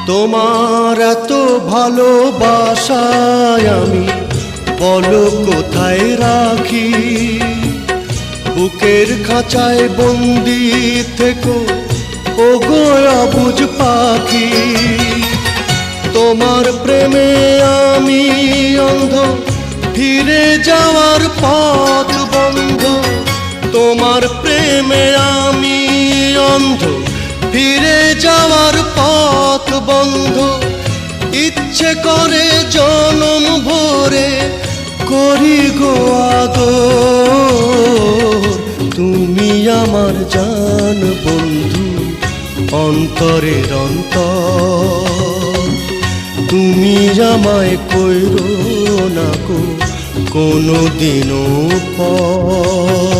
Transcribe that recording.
তোমার এত ভালোবাসায় আমি বলো কোথায় রাখি। বুকের খাঁচায় বন্দি থেকো ওগো অবুঝ পাখি। তোমার প্রেমে আমি অন্ধ, ফিরে যাওয়ার পথ বন্ধ। তোমার প্রেমে আমি অন্ধ, ফিরে যাওয়ার পথ বন্ধ। ইচ্ছে করে জনম ভরে করি গো আদর। তুমি আমার জান বন্ধু, অন্তরের অন্তর। তুমি আমায় কইরো না গো কোনো দিনও পর।